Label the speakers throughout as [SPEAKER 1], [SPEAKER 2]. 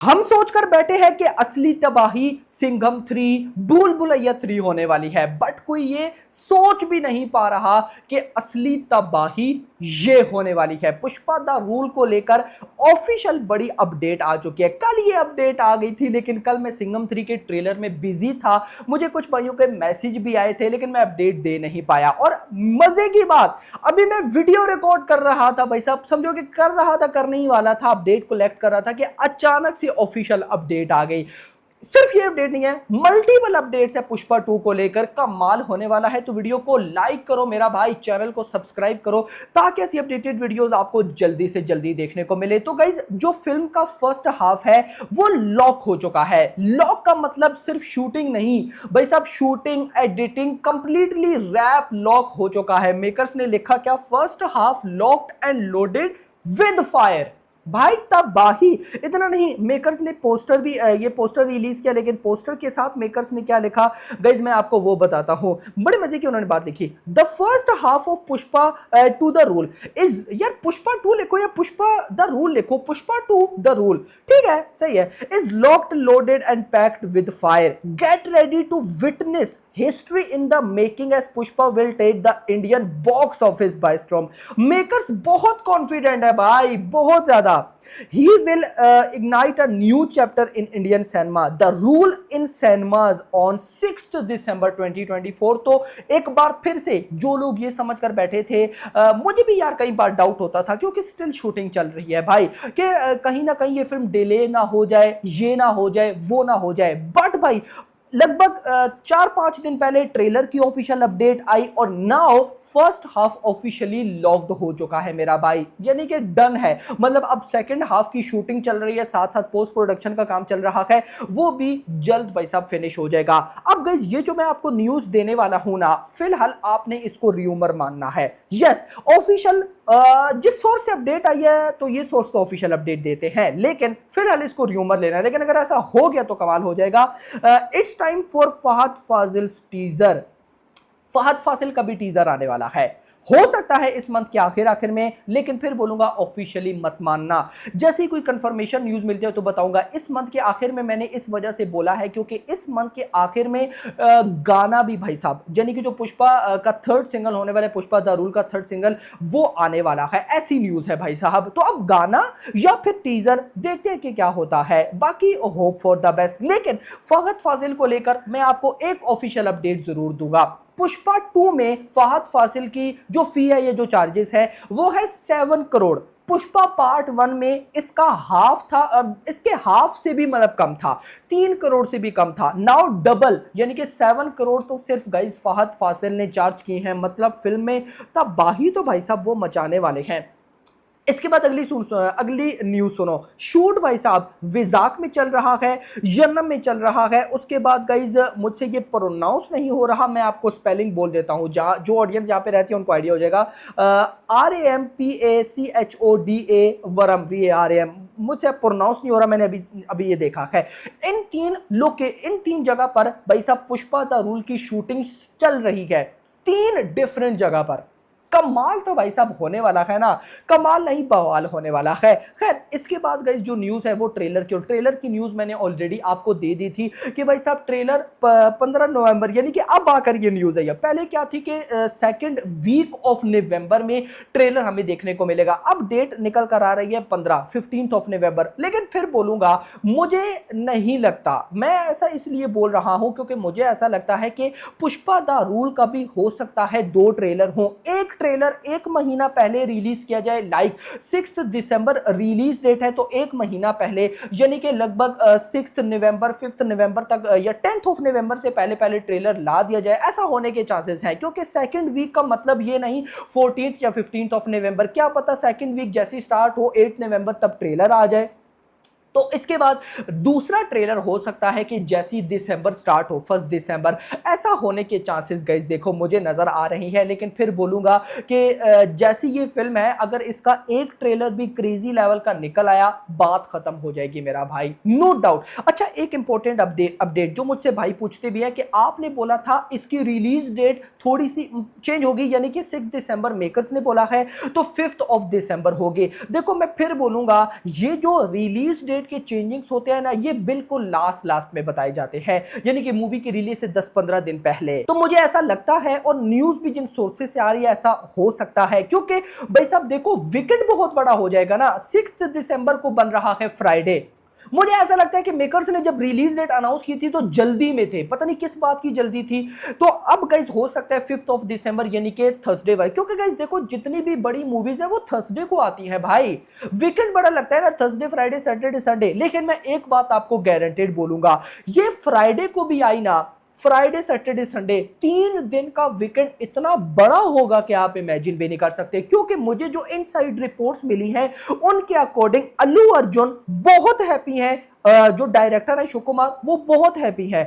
[SPEAKER 1] हम सोचकर बैठे हैं कि असली तबाही सिंघम 3 भूल भुलैया 3 होने वाली है, बट कोई ये सोच भी नहीं पा रहा कि असली तबाही ये होने वाली है। पुष्पा द रूल को लेकर ऑफिशियल बड़ी अपडेट आ चुकी है। कल ये अपडेट आ गई थी, लेकिन कल मैं सिंघम 3 के ट्रेलर में बिजी था। मुझे कुछ भाइयों के मैसेज भी आए थे, लेकिन मैं अपडेट दे नहीं पाया। और मजे की बात, अभी मैं वीडियो रिकॉर्ड कर रहा था भाई साहब, समझो कि कर रहा था, करने ही वाला था, अपडेट कलेक्ट कर रहा था कि अचानक से ऑफिशियल अपडेट आ गई। सिर्फ ये अपडेट नहीं है, मल्टीपल अपडेट्स है पुष्पा 2 को लेकर। कमाल होने वाला है। तो वीडियो को लाइक करो मेरा भाई, चैनल को सब्सक्राइब करो ताकि ऐसी अपडेटेड वीडियोस आपको जल्दी से जल्दी देखने को मिले। तो गाइज, जो फिल्म का फर्स्ट हाफ है वो लॉक हो चुका है। लॉक का मतलब सिर्फ शूटिंग नहीं भाई साहब, shooting, editing completely wrap lock हो चुका है। मेकर्स ने लिखा क्या, first half locked and loaded with fire. भाई तबाही। इतना नहीं, मेकर्स ने पोस्टर भी ये पोस्टर रिलीज किया, लेकिन पोस्टर के साथ मेकर्स ने क्या लिखा गाइज मैं आपको वो बताता हूं। बड़े मजे की उन्होंने बात लिखी, the first half of Pushpa two the rule is, यार पुष्पा 2 लिखो या पुष्पा द रूल लिखो, पुष्पा 2 द रूल ठीक है, सही है। Is locked, loaded and packed with fire. Get ready to witness history in the making as Pushpa will take the Indian box office by storm। Makers बहुत confident है भाई, बहुत ज्यादा। He will ignite a new chapter in Indian cinema, the rule in cinemas on 6th December 2024। तो एक बार फिर से जो लोग ये समझ कर बैठे थे, मुझे भी यार कई बार डाउट होता था, क्योंकि स्टिल शूटिंग चल रही है भाई, कि कहीं ना कहीं ये फिल्म डिले ना हो जाए, ये ना हो जाए, वो ना हो जाए। बट भाई लगभग 4-5 दिन पहले ट्रेलर की ऑफिशियल अपडेट आई और now first half officially locked हो चुका है मेरा भाई, यानी कि डन है। मतलब अब सेकंड हाफ की शूटिंग चल रही है, साथ साथ पोस्ट प्रोडक्शन का काम चल रहा है, वो भी जल्द भाई साहब फिनिश हो जाएगा। अब गाइस, ये जो मैं आपको न्यूज देने वाला हूं ना, फिलहाल आपने इसको र्यूमर मानना है। यस, ऑफिशियल जिस सोर्स से अपडेट आई है, तो ये सोर्स तो ऑफिशियल अपडेट देते हैं, लेकिन फिलहाल इसको र्यूमर लेना है। लेकिन अगर ऐसा हो गया तो कमाल हो जाएगा। It's time for Fahadh Faasil teaser. Fahadh Faasil का भी टीजर आने वाला है, हो सकता है इस मंथ के आखिर में, लेकिन फिर बोलूंगा ऑफिशियली मत मानना। जैसे ही कोई कंफर्मेशन न्यूज मिलती है तो बताऊंगा। इस मंथ के आखिर में मैंने इस वजह से बोला है क्योंकि इस मंथ के आखिर में गाना भी भाई साहब, यानी कि जो पुष्पा का थर्ड सिंगल होने वाला है, पुष्पा द रूल का थर्ड सिंगल, वो आने वाला है, ऐसी न्यूज है भाई साहब। तो अब गाना या फिर टीजर, देखते हैं कि क्या होता है। बाकी होप फॉर द बेस्ट। लेकिन फहद फासिल को लेकर मैं आपको एक ऑफिशियल अपडेट जरूर दूंगा। पुष्पा 2 में फहद फासिल की जो फी है, ये जो चार्जेस है, वो है 7 करोड़। पुष्पा पार्ट 1 में इसका हाफ था, इसके हाफ से भी मतलब कम था, 3 करोड़ से भी कम था। नाउ डबल, यानी कि 7 करोड़ तो सिर्फ गाइस फहद फासिल ने चार्ज किए हैं। मतलब फिल्म में तबाही तो भाई साहब वो मचाने वाले हैं। इसके बाद अगली न्यूज सुनो। शूट भाई साहब विजाक में चल रहा है, यन्नम में चल रहा है। उसके बाद गाइज मुझसे ये प्रोनाउंस नहीं हो रहा, मैं आपको स्पेलिंग बोल देता हूं, जहां जो ऑडियंस यहाँ पे रहती है उनको आइडिया हो जाएगा। RAMPACHODA वरम, VARAM। मुझसे प्रोनाउंस नहीं हो रहा, मैंने अभी ये देखा है। इन तीन जगह पर भाई साहब पुष्पा द रूल की शूटिंग चल रही है, 3 डिफरेंट जगह पर। कमाल तो भाई साहब होने वाला है ना, कमाल नहीं बवाल होने वाला है। खैर, इसके बाद गाइस जो न्यूज है वो ट्रेलर की, और ट्रेलर की न्यूज मैंने ऑलरेडी आपको दे दी थी कि भाई साहब ट्रेलर 15 नवंबर, यानी कि अब आकर ये न्यूज है। पहले क्या थी कि सेकंड वीक ऑफ नवंबर में ट्रेलर हमें देखने को मिलेगा। अब डेट निकल कर आ रही है 15 ऑफ नवंबर। लेकिन फिर बोलूंगा, मुझे नहीं लगता, मैं ऐसा इसलिए बोल रहा हूं क्योंकि मुझे ऐसा लगता है कि पुष्पा द रूल का भी हो सकता है 2 ट्रेलर हो। एक ट्रेलर 1 महीना पहले रिलीज किया जाए, लाइक 6 दिसंबर रिलीज डेट है, तो 1 महीना पहले, यानी कि लगभग 6 नवंबर 5 नवंबर तक या 10 ऑफ नवंबर से पहले पहले ट्रेलर ला दिया जाए। ऐसा होने के चांसेस हैं, क्योंकि सेकंड वीक का मतलब ये नहीं 14 या 15 ऑफ नवंबर, क्या पता सेकंड वीक जैसी स्टार्ट हो 8 नवंबर तब ट्रेलर आ जाए। तो इसके बाद दूसरा ट्रेलर हो सकता है कि जैसी दिसंबर स्टार्ट हो, 1 दिसंबर, ऐसा होने के चांसेस गाइस देखो मुझे नजर आ रही है। लेकिन फिर बोलूंगा कि जैसी ये फिल्म है, अगर इसका एक ट्रेलर भी क्रेजी लेवल का निकल आया, बात खत्म हो जाएगी मेरा भाई, नो डाउट। अच्छा, एक इंपॉर्टेंट अपडेट जो मुझसे भाई पूछते भी है कि आपने बोला था इसकी रिलीज डेट थोड़ी सी चेंज होगी, यानी कि 6 दिसंबर मेकर्स ने बोला है, तो 5 ऑफ दिसंबर होगी। देखो मैं फिर बोलूंगा, ये जो रिलीज डेट डेट के चेंजिंग्स होते हैं ना, ये बिल्कुल लास्ट में बताए जाते हैं, यानी कि मूवी की रिलीज से 10-15 दिन पहले। तो मुझे ऐसा लगता है, और न्यूज भी जिन सोर्सेस से आ रही है, ऐसा हो सकता है, क्योंकि भाई साहब देखो वीकेंड बहुत बड़ा हो जाएगा ना। 6 दिसंबर को बन रहा है फ्राइडे। मुझे ऐसा लगता है कि मेकर्स ने जब रिलीज डेट अनाउंस की थी तो जल्दी में थे, पता नहीं किस बात की जल्दी थी। तो अब गाइस हो सकता है 5 दिसंबर यानी कि थर्सडे वाले, क्योंकि गाइस देखो जितनी भी बड़ी मूवीज है वो थर्सडे को आती है भाई। वीकेंड बड़ा लगता है ना, थर्सडे फ्राइडे सैटरडे संडे। लेकिन मैं एक बात आपको गारंटेड बोलूंगा, ये फ्राइडे को भी आई ना, फ्राइडे सैटरडे संडे 3 दिन का वीकेंड इतना बड़ा होगा कि आप इमेजिन भी नहीं कर सकते। क्योंकि मुझे जो इनसाइड रिपोर्ट्स मिली हैं उनके अकॉर्डिंग अल्लू अर्जुन बहुत हैप्पी हैं, जो डायरेक्टर है सुकुमार वो बहुत हैप्पी है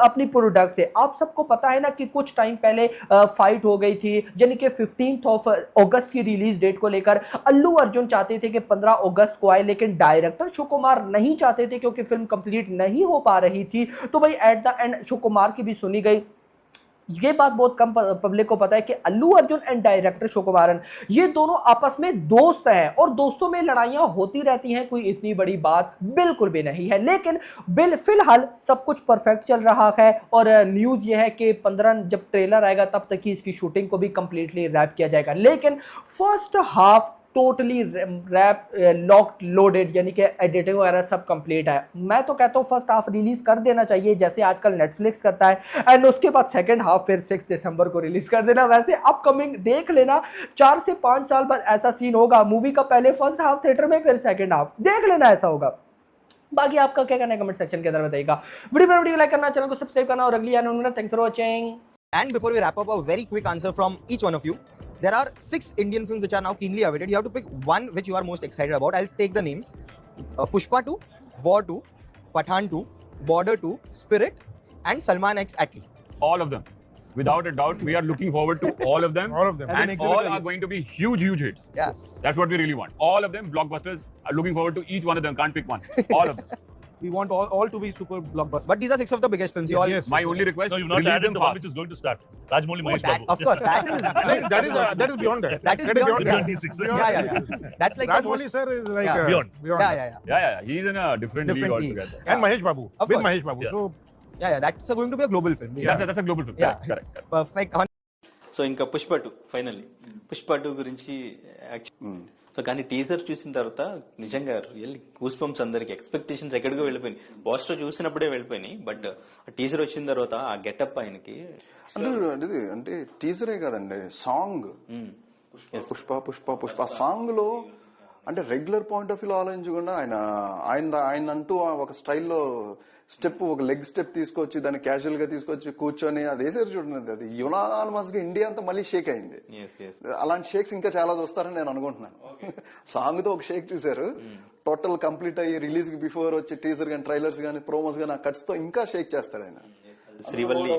[SPEAKER 1] अपनी प्रोडक्ट से। आप सबको पता है ना कि कुछ टाइम पहले फाइट हो गई थी, यानी कि 15 अगस्त की रिलीज डेट को लेकर अल्लू अर्जुन चाहते थे कि 15 अगस्त को आए, लेकिन डायरेक्टर सुकुमार नहीं चाहते थे क्योंकि फिल्म कंप्लीट नहीं हो पा रही थी। तो भाई एट द एंड सुकुमार की भी सुनी गई। ये बात बहुत कम पब्लिक को पता है कि अल्लू अर्जुन एंड डायरेक्टर सुकुमारन ये दोनों आपस में दोस्त हैं, और दोस्तों में लड़ाइयां होती रहती हैं, कोई इतनी बड़ी बात बिल्कुल भी नहीं है। लेकिन फिलहाल सब कुछ परफेक्ट चल रहा है, और न्यूज ये है कि 15 जब ट्रेलर आएगा तब तक ही इसकी शूटिंग को भी कंप्लीटली रैप किया जाएगा। लेकिन first half totally wrap locked loaded, यानी कि एडिटिंग वगैरह सब कंप्लीट है। मैं तो कहता हूँ फर्स्ट हाफ रिलीज कर देना चाहिए जैसे आजकल नेटफ्लिक्स करता है, एंड उसके बाद सेकंड हाफ फिर 6 दिसंबर को रिलीज कर देना। वैसे अपकमिंग देख लेना 4 से 5 साल बाद ऐसा सीन होगा मूवी का, पहले फर्स्ट हाफ थिएटर में फिर सेकंड हाफ, देख लेना ऐसा होगा। बाकी आपका क्या कहना है कमेंट सेक्शन के अंदर बताइएगा। वीडियो लाइक करना, चैनल को सब्सक्राइब करना, और अगली आने thanks for watching.
[SPEAKER 2] And before we wrap up, a very quick answer from each one of you. There are 6 Indian films which are now keenly awaited. You have to pick one which you are most excited about. I'll take the names. Pushpa 2, War 2, Pathaan 2, Border 2, Spirit, and Salman X Attlee.
[SPEAKER 3] All of them. Without a doubt, we are looking forward to all of them.
[SPEAKER 4] All of them.
[SPEAKER 3] And all are going to be huge hits.
[SPEAKER 2] Yes.
[SPEAKER 3] That's what we really want. All of them blockbusters. Are looking forward to each one of them. Can't pick one. All of them.
[SPEAKER 4] We want all to be super blockbusters.
[SPEAKER 2] But these are 6 of the biggest films. You all.
[SPEAKER 4] Yes.
[SPEAKER 3] My only request,
[SPEAKER 5] No, you've not
[SPEAKER 3] release
[SPEAKER 5] added
[SPEAKER 3] them
[SPEAKER 5] the one
[SPEAKER 3] fast.
[SPEAKER 5] which is going to start. Rajmouli Mahesh
[SPEAKER 2] That,
[SPEAKER 5] Babu.
[SPEAKER 2] of course, that is.
[SPEAKER 4] that is beyond that.
[SPEAKER 2] That is
[SPEAKER 4] That
[SPEAKER 2] beyond.
[SPEAKER 4] beyond.
[SPEAKER 2] Yeah. Yeah. That's like the
[SPEAKER 4] Rajmouli
[SPEAKER 2] most.
[SPEAKER 4] sir is like
[SPEAKER 2] Yeah.
[SPEAKER 5] Beyond.
[SPEAKER 2] Yeah.
[SPEAKER 4] that.
[SPEAKER 3] Yeah. He's in a different league
[SPEAKER 2] Different league.
[SPEAKER 3] altogether.
[SPEAKER 4] And Mahesh Babu.
[SPEAKER 2] Of
[SPEAKER 4] With
[SPEAKER 2] course.
[SPEAKER 4] Mahesh Babu.
[SPEAKER 5] Yeah.
[SPEAKER 4] So
[SPEAKER 2] Yeah. That's going to be a global film.
[SPEAKER 3] That's a global film.
[SPEAKER 2] Yeah.
[SPEAKER 3] Correct.
[SPEAKER 2] Perfect.
[SPEAKER 6] So ఇంకా Pushpa 2 finally Pushpa 2 గురించి so కానీ teaser చూసిన తర్వాత నిజంగా really goose bumps, అందరికి expectations ఎక్కడికో వెళ్ళిపోయినాయి. Poster చూసినప్పుడే వెళ్ళిపోయినాయి, బట్ టీజర్ వచ్చిన తర్వాత ఆ గెటప్ ఆయనకి
[SPEAKER 7] అంటే టీజరే కదండి, సాంగ్ పుష్ప పుష్ప పుష్ప సాంగ్ లో అంటే రెగ్యులర్ పాయింట్ ఆఫ్ వ్యూ ఆలోచించకుండా ఆయన అంటూ ఒక స్టైల్లో స్టెప్, ఒక లెగ్ స్టెప్ తీసుకొచ్చి దాన్ని క్యాజువల్ గా తీసుకొచ్చి కూర్చొని అది వేసారు చూడండి, అది యునానిమస్ గా ఇండియా అంతా మళ్ళీ షేక్ అయింది. అలాంటి షేక్స్ ఇంకా చాలా చూస్తారని నేను అనుకుంటున్నాను. సాంగ్ తో ఒక షేక్ చూసారు, టోటల్ కంప్లీట్ అయ్యి రిలీజ్ కి బిఫోర్ వచ్చి టీజర్ గానీ ట్రైలర్స్ గానీ ప్రోమోస్ గానీ ఆ కట్స్ తో ఇంకా షేక్ చేస్తారు ఆయన.
[SPEAKER 6] శ్రీవల్లి